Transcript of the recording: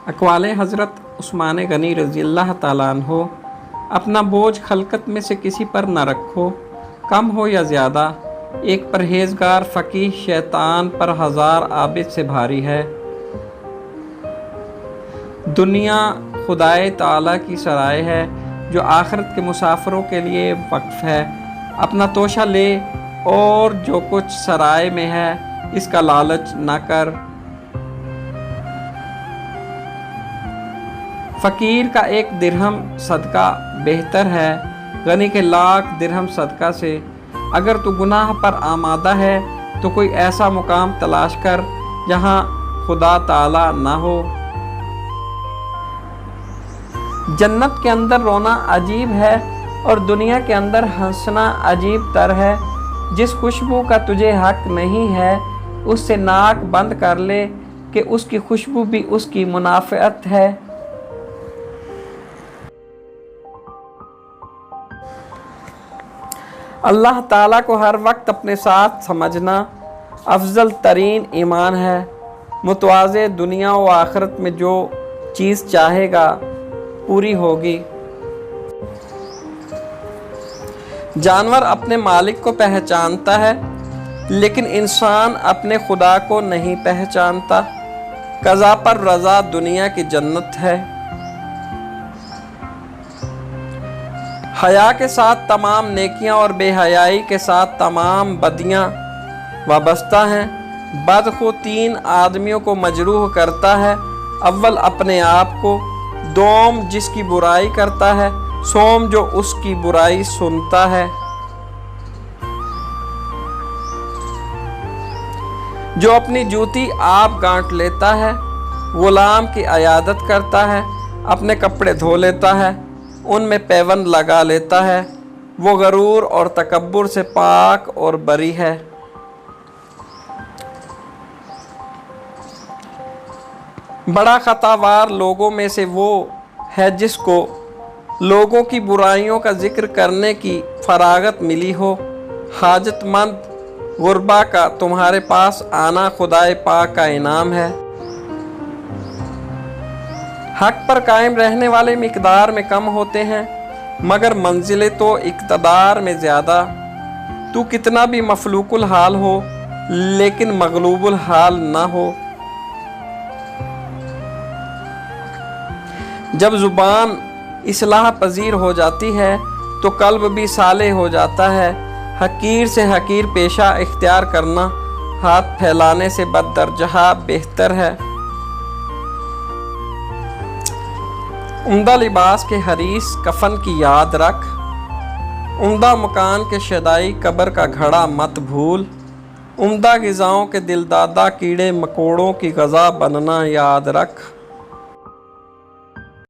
अक़वाल हज़रत उस्मान गनी रज़ी अल्लाह ताला अन्हो। अपना बोझ खलकत में से किसी पर न रखो, कम हो या ज़्यादा। एक परहेज़गार फ़कीह शैतान पर 1000 आबिद से भारी है। दुनिया खुदाए ताला की सराय है जो आखिरत के मुसाफिरों के लिए वक्फ है। अपना तोशा ले और जो कुछ सराय में है इसका लालच न कर। फ़कीर का 1 दिरहम सदका बेहतर है गनी के 1,00,000 दिरहम सदका से। अगर तू गुनाह पर आमादा है तो कोई ऐसा मुकाम तलाश कर जहाँ खुदा ताला ना हो। जन्नत के अंदर रोना अजीब है और दुनिया के अंदर हंसना अजीब तर है। जिस खुशबू का तुझे हक नहीं है उससे नाक बंद कर ले कि उसकी खुशबू भी उसकी मुनाफ़अत है। अल्लाह ताला को हर वक्त अपने साथ समझना अफजल तरीन ईमान है। मुतवाज़े दुनिया व आखिरत में जो चीज़ चाहेगा पूरी होगी। जानवर अपने मालिक को पहचानता है लेकिन इंसान अपने खुदा को नहीं पहचानता। कज़ा पर रज़ा दुनिया की जन्नत है। हया के साथ तमाम नेकियां और बेहयाई के साथ तमाम बदियां वाबस्ता हैं। बद को 3 आदमियों को मजरूह करता है। अव्वल अपने आप को, दोम जिसकी बुराई करता है, सोम जो उसकी बुराई सुनता है। जो अपनी जूती आप गांठ लेता है, गुलाम की अयादत करता है, अपने कपड़े धो लेता है, उनमें पैबंद लगा लेता है, वो गरूर और तकब्बुर से पाक और बरी है। बड़ा खतावार लोगों में से वो है जिसको लोगों की बुराइयों का जिक्र करने की फरागत मिली हो। हाजतमंद गुरबा का तुम्हारे पास आना खुदाए पाक का इनाम है। हक पर कायम रहने वाले मिकदार में कम होते हैं मगर मंजिलें तो इक़्तिदार में ज़्यादा। तू कितना भी मफलूकुल हाल हो लेकिन मगलूबुल हाल ना हो। जब ज़ुबान इस्लाह पजीर हो जाती है तो कल्ब भी साले हो जाता है। हकीर से हकीर पेशा इख्तियार करना हाथ फैलाने से बददरजहा बेहतर है। उम्दा लिबास के हरीस कफन की याद रख। उम्दा मकान के शदाई कब्र का घड़ा मत भूल। उम्दा ग़िज़ाओं के दिलदादा कीड़े मकोड़ों की ग़ज़ा बनना याद रख।